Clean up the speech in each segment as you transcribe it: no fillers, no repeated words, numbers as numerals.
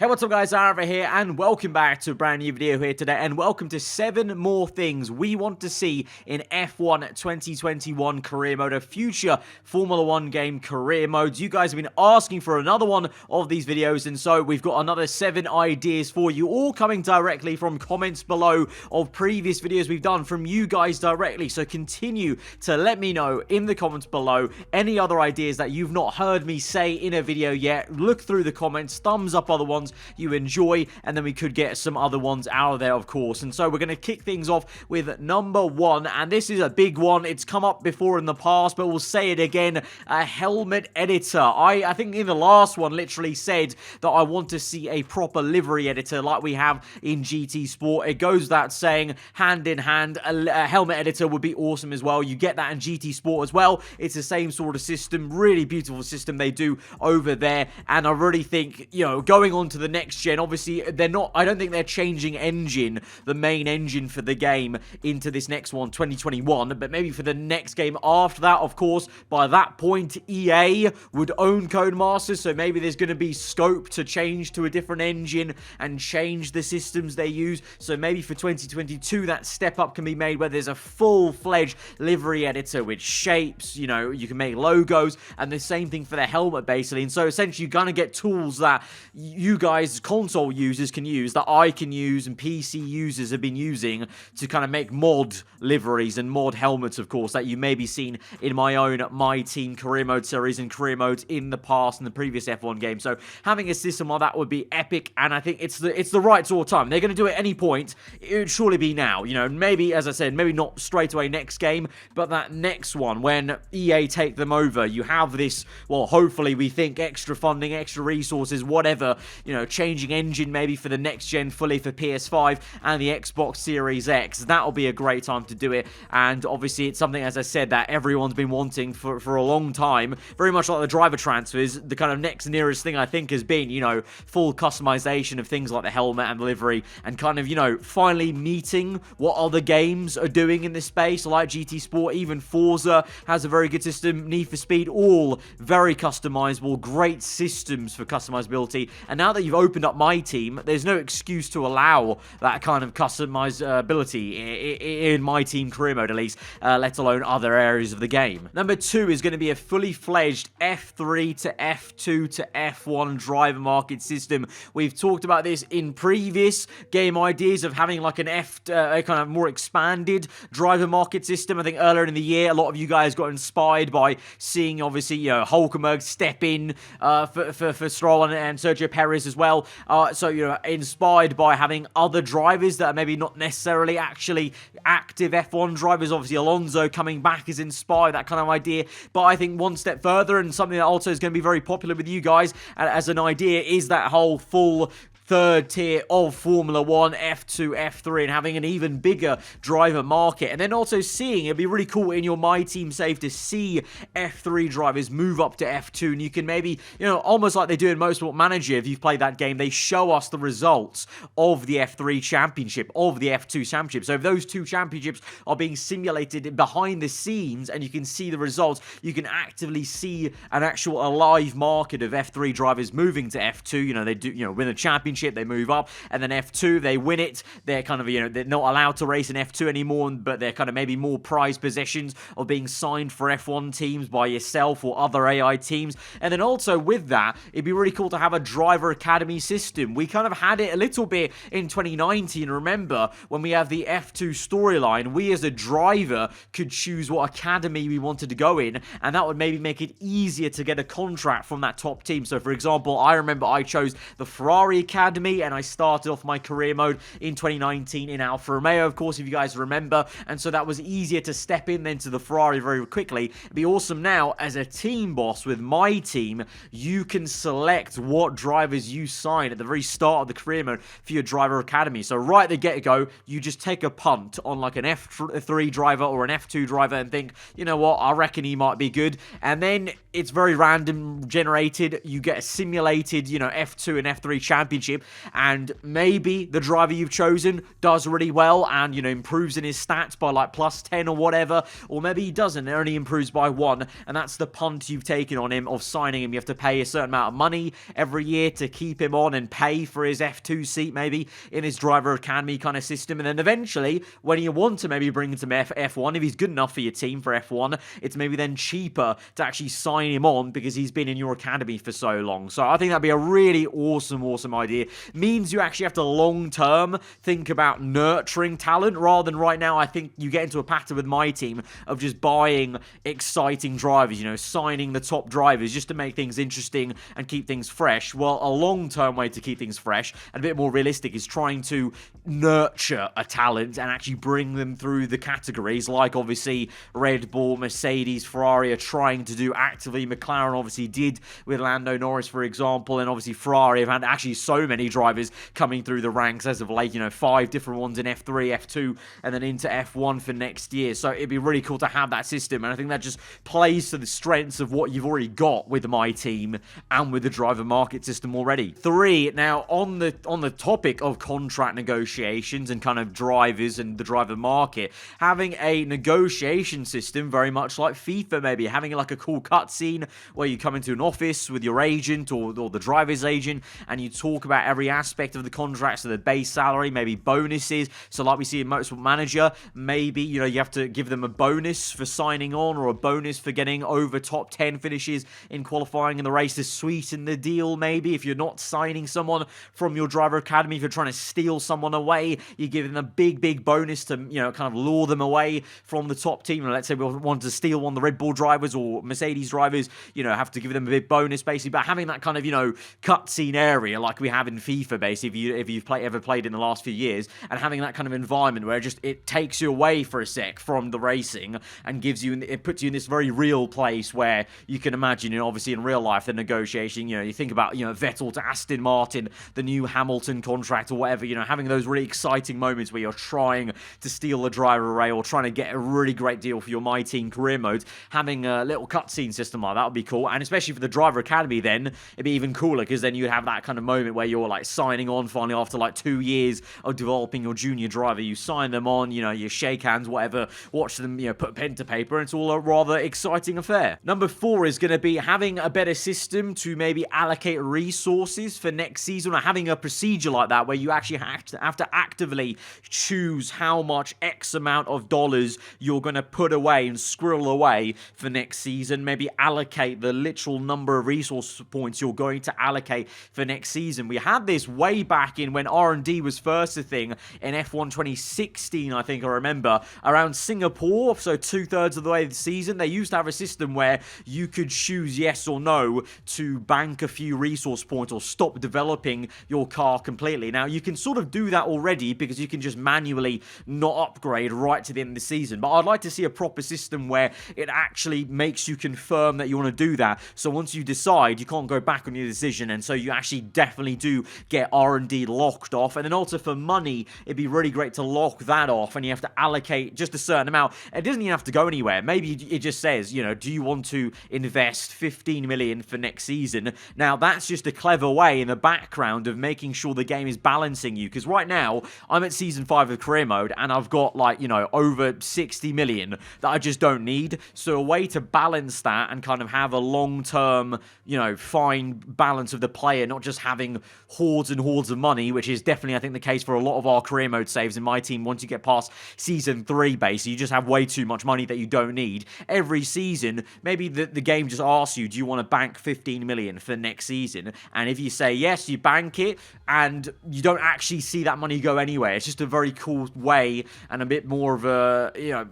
Hey, what's up guys, aarava here, and welcome back to a brand new video here today, and welcome to 7 more things we want to see in F1 2021 career mode, a future Formula 1 game career modes. You guys have been asking for another one of these videos, and so we've got another 7 ideas for you, all coming directly from comments below of previous videos we've done from you guys directly, so continue to let me know in the comments below any other ideas that you've not heard me say in a video yet. Look through the comments, thumbs up other ones you enjoy, and then we could get some other ones out of there, of course. And so we're going to kick things off with number 1, and this is a big one. It's come up before in the past, but we'll say it again: a helmet editor. I think in the last one literally said that I want to see a proper livery editor like we have in GT Sport. It goes without saying, hand in hand, a helmet editor would be awesome as well. You get that in GT Sport as well. It's the same sort of system, really beautiful system they do over there, and I really think, you know, going on to the next gen, obviously I don't think they're changing the main engine for the game into this next one, 2021, but maybe for the next game after that. Of course, by that point EA would own Codemasters, so maybe there's going to be scope to change to a different engine and change the systems they use. So maybe for 2022 that step up can be made where there's a full-fledged livery editor with shapes, you know, you can make logos, and the same thing for the helmet basically. And so essentially you're going to get tools that you guys, console users, can use, that I can use, and PC users have been using to kind of make mod liveries and mod helmets, of course, that you may be seen in my own My Team career mode series and career modes in the past in the previous F1 game. So having a system like that would be epic, and I think it's the right sort of time. They're going to do it at any point. It would surely be now, you know, maybe, as I said, maybe not straight away next game, but that next one when EA take them over, you have this, well, hopefully we think extra funding, extra resources, whatever, you know, changing engine maybe for the next gen fully for PS5 and the Xbox Series X. That'll be a great time to do it, and obviously it's something, as I said, that everyone's been wanting for a long time. Very much like the driver transfers, the kind of next nearest thing I think has been, you know, full customization of things like the helmet and the livery, and kind of, you know, finally meeting what other games are doing in this space, like GT Sport. Even Forza has a very good system, Need for Speed, all very customizable, great systems for customizability. And now that you've opened up My Team, there's no excuse to allow that kind of customizability in My Team career mode, at least, let alone other areas of the game. Number 2 is going to be a fully fledged F3 to F2 to F1 driver market system. We've talked about this in previous game ideas of having like an a kind of more expanded driver market system. I think earlier in the year, a lot of you guys got inspired by seeing, obviously, you know, Hulkenberg step in for Stroll and Sergio Perez as well. So, you know, inspired by having other drivers that are maybe not necessarily actually active F1 drivers. Obviously, Alonso coming back is inspired, that kind of idea. But I think one step further, and something that also is going to be very popular with you guys as an idea, is that whole full third tier of Formula 1, F2, F3, and having an even bigger driver market. And then also seeing, it'd be really cool in your My Team save to see F3 drivers move up to F2, and you can maybe, you know, almost like they do in Motorsport Manager, if you've played that game, they show us the results of the F3 championship, of the F2 championship. So if those two championships are being simulated behind the scenes and you can see the results, you can actively see an actual alive market of F3 drivers moving to F2. You know, they do, you know, win a championship, they move up, and then F2, they win it. They're kind of, you know, they're not allowed to race in F2 anymore, but they're kind of maybe more prized possessions of being signed for F1 teams by yourself or other AI teams. And then also with that, it'd be really cool to have a driver academy system. We kind of had it a little bit in 2019, remember, when we have the F2 storyline, we as a driver could choose what academy we wanted to go in, and that would maybe make it easier to get a contract from that top team. So for example, I remember I chose the Ferrari Academy, and I started off my career mode in 2019 in Alfa Romeo, of course, if you guys remember, and so that was easier to step in then to the Ferrari very quickly. It'd be awesome now as a team boss with My Team, you can select what drivers you sign at the very start of the career mode for your driver academy. So right at the get-go, you just take a punt on like an F3 driver or an F2 driver and think, you know what, I reckon he might be good, and then it's very random generated. You get a simulated, you know, F2 and F3 championship, championship, and maybe the driver you've chosen does really well and, you know, improves in his stats by like plus 10 or whatever, or maybe he doesn't and only improves by 1, and that's the punt you've taken on him of signing him. You have to pay a certain amount of money every year to keep him on and pay for his F2 seat maybe in his driver academy kind of system, and then eventually when you want to maybe bring him to F1, if he's good enough for your team for F1, it's maybe then cheaper to actually sign him on because he's been in your academy for so long. So I think that'd be a really awesome idea. Means you actually have to long-term think about nurturing talent, rather than right now I think you get into a pattern with my team of just buying exciting drivers, you know, signing the top drivers just to make things interesting and keep things fresh. Well, a long-term way to keep things fresh and a bit more realistic is trying to nurture a talent and actually bring them through the categories, like obviously Red Bull, Mercedes, Ferrari are trying to do actively. McLaren obviously did with Lando Norris, for example, and obviously Ferrari have had actually so many drivers coming through the ranks as of late, you know, 5 different ones in F3, F2, and then into F1 for next year. So it'd be really cool to have that system, and I think that just plays to the strengths of what you've already got with my team and with the driver market system already. 3, now on the topic of contract negotiations and kind of drivers and the driver market, having a negotiation system very much like FIFA, maybe having like a cool cutscene where you come into an office with your agent or the driver's agent and you talk about every aspect of the contract, so the base salary, maybe bonuses. So like we see in Motorsport Manager, maybe, you know, you have to give them a bonus for signing on or a bonus for getting over top 10 finishes in qualifying in the race to sweeten the deal. Maybe if you're not signing someone from your driver academy, if you're trying to steal someone away, you give them a big bonus to, you know, kind of lure them away from the top team. And let's say we want to steal one of the Red Bull drivers or Mercedes drivers, you know, have to give them a big bonus basically. But having that kind of, you know, cutscene area like we have in FIFA basically, if you've ever played in the last few years, and having that kind of environment where it takes you away for a sec from the racing and it puts you in this very real place where you can imagine, you know, obviously in real life the negotiation, you know, you think about, you know, Vettel to Aston Martin, the new Hamilton contract or whatever, you know, having those really exciting moments where you're trying to steal a driver array or trying to get a really great deal for your My Team career mode, having a little cutscene system like that would be cool. And especially for the driver academy, then it'd be even cooler because then you'd have that kind of moment where you're like signing on finally after like 2 years of developing your junior driver. You sign them on, you know, you shake hands, whatever, watch them, you know, put pen to paper, and it's all a rather exciting affair. Number 4 is going to be having a better system to maybe allocate resources for next season, or having a procedure like that where you actually have to actively choose how much X amount of dollars you're going to put away and squirrel away for next season. Maybe allocate the literal number of resource points you're going to allocate for next season. We had this way back in when R&D was first a thing in F1 2016, I think I remember, around Singapore, so 2/3 of the way of the season. They used to have a system where you could choose yes or no to bank a few resource points or stop developing your car completely. Now, you can sort of do that already because you can just manually not upgrade right to the end of the season, but I'd like to see a proper system where it actually makes you confirm that you want to do that. So once you decide, you can't go back on your decision, and so you actually definitely do get R&D locked off. And then also for money, it'd be really great to lock that off, and you have to allocate just a certain amount. It doesn't even have to go anywhere. Maybe it just says, you know, do you want to invest 15 million for next season? Now, that's just a clever way in the background of making sure the game is balancing you, because right now, I'm at Season 5 of Career Mode, and I've got, like, you know, over 60 million that I just don't need. So a way to balance that and kind of have a long-term, you know, fine balance of the player, not just having hordes and hordes of money, which is definitely, I think, the case for a lot of our Career Mode saves in my team. Once you get past Season 3, basically, you just have way too much money that you don't need. Every season, maybe the game just asks you, do you want to bank 15 million for next season? And if you say yes, you bank it, and you don't actually see that money go anywhere. It's just a very cool way and a bit more of a, you know,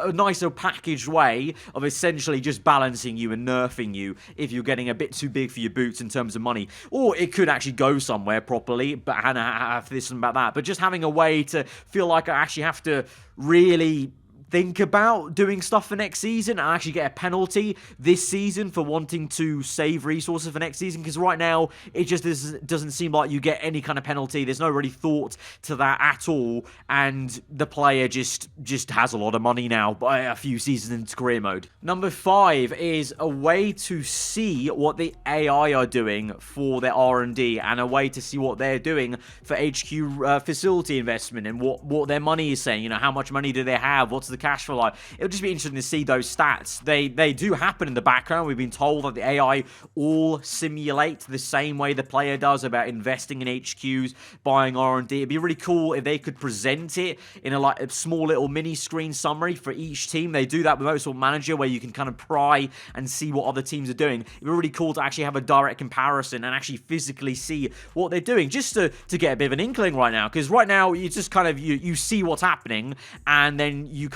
a nicer packaged way of essentially just balancing you and nerfing you if you're getting a bit too big for your boots in terms of money. Or it could actually go somewhere properly, but I have this and about that. But just having a way to feel like I actually have to really think about doing stuff for next season and actually get a penalty this season for wanting to save resources for next season, because right now it just doesn't seem like you get any kind of penalty. There's no really thought to that at all, and the player just has a lot of money now by a few seasons into career mode. Number 5 is a way to see what the AI are doing for their R&D, and a way to see what they're doing for HQ facility investment, and what their money is saying. You know, how much money do they have? What's the cash flow like? It'll just be interesting to see those stats. They do happen in the background. We've been told that the AI all simulate the same way the player does about investing in HQs, buying R&D. It'd be really cool if they could present it in a small little mini screen summary for each team. They do that with Football Manager, where you can kind of pry and see what other teams are doing. It'd be really cool to actually have a direct comparison and actually physically see what they're doing, just to get a bit of an inkling right now. Because right now, you just kind of, you see what's happening, and then you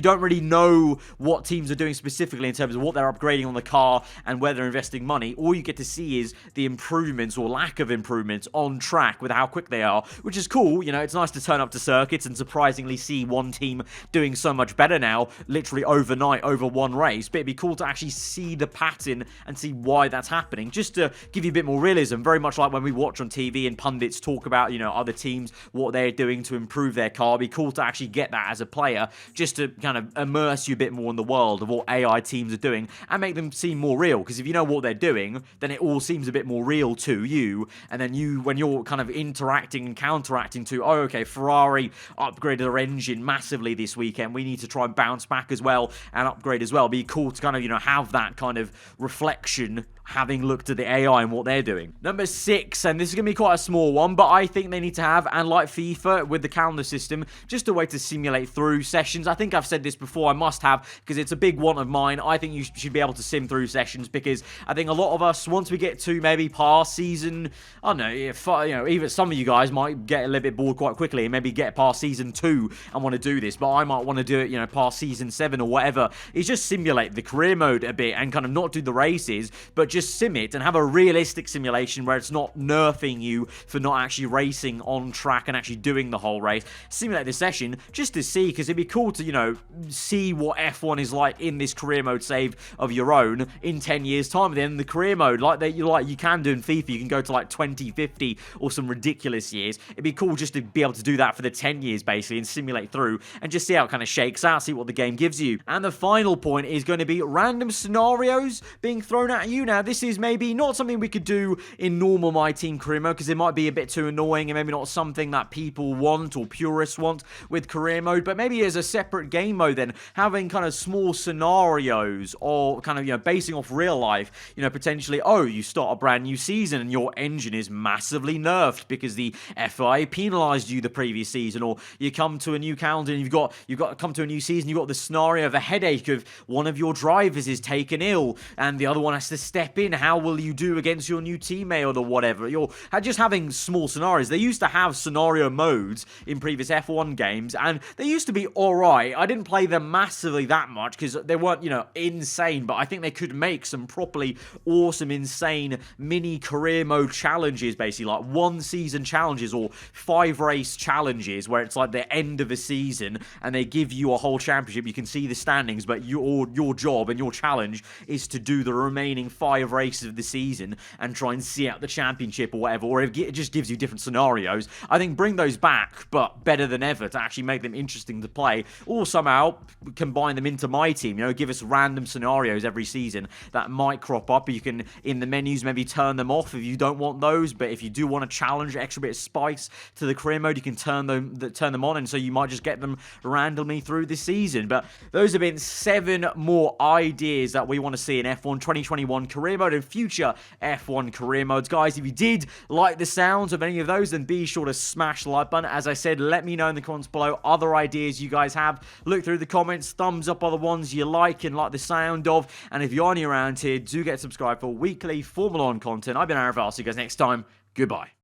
don't really know what teams are doing specifically in terms of what they're upgrading on the car and where they're investing money. All you get to see is the improvements or lack of improvements on track with how quick they are, which is cool. You know, it's nice to turn up to circuits and surprisingly see one team doing so much better now, literally overnight, over one race. But it'd be cool to actually see the pattern and see why that's happening, just to give you a bit more realism, very much like when we watch on TV and pundits talk about, you know, other teams, what they're doing to improve their car. It'd be cool to actually get that as a player, just to kind of immerse you a bit more in the world of what AI teams are doing and make them seem more real. Because if you know what they're doing, then it all seems a bit more real to you. And then when you're kind of interacting and counteracting to, oh, okay, Ferrari upgraded their engine massively this weekend, we need to try and bounce back as well and upgrade as well. It'd be cool to kind of, you know, have that kind of reflection, having looked at the AI and what they're doing. Number 6, and this is going to be quite a small one, but I think they need to have, and like FIFA with the calendar system, just a way to simulate through sessions. I think I've said this before, I must have, because it's a big one of mine. I think you should be able to sim through sessions, because I think a lot of us, once we get to maybe past season, I don't know, even some of you guys might get a little bit bored quite quickly and maybe get past season 2 and want to do this, but I might want to do it, you know, past season 7 or whatever. Is just simulate the career mode a bit and kind of not do the races, but just sim it and have a realistic simulation where it's not nerfing you for not actually racing on track and actually doing the whole race. Simulate the session just to see, because it'd be cool to, you know, see what F1 is like in this career mode save of your own in 10 years time. Then the career mode you can do in FIFA, you can go to like 2050 or some ridiculous years. It'd be cool just to be able to do that for the 10 years basically and simulate through and just see how it kind of shakes out, see what the game gives you. And the final point is going to be random scenarios being thrown at you. Now this is maybe not something we could do in normal My Team career mode, because it might be a bit too annoying and maybe not something that people want or purists want with career mode, but maybe as a separate game mode then, having kind of small scenarios or kind of, you know, basing off real life, you know, potentially, oh, you start a brand new season and your engine is massively nerfed because the FIA penalized you the previous season, or you come to a new calendar and you've got to come to a new season, you've got the scenario of a headache of one of your drivers is taken ill and the other one has to step in. How will you do against your new teammate or whatever? You're just having small scenarios. They used to have scenario modes in previous F1 games, and they used to be alright. I didn't play them massively that much because they weren't, you know, insane, but I think they could make some properly awesome, insane mini career mode challenges, basically like 1 season challenges or 5 race challenges where it's like the end of a season and they give you a whole championship. You can see the standings, but your job and your challenge is to do the remaining 5 races of the season and try and see out the championship or whatever, or it just gives you different scenarios. I think bring those back, but better than ever, to actually make them interesting to play, or somehow combine them into My Team, you know, give us random scenarios every season that might crop up. You can, in the menus, maybe turn them off if you don't want those, but if you do want to challenge, extra bit of spice to the career mode, you can turn them on, and so you might just get them randomly through the season. But those have been 7 more ideas that we want to see in F1 2021 career mode and future F1 career modes. Guys, if you did like the sounds of any of those, then be sure to smash the like button. As I said, let me know in the comments below other ideas you guys have. Look through the comments, thumbs up are the ones you like and like the sound of, and if you're new around here, do get subscribed for weekly Formula 1 content. I've been aarava. I'll see you guys next time. Goodbye.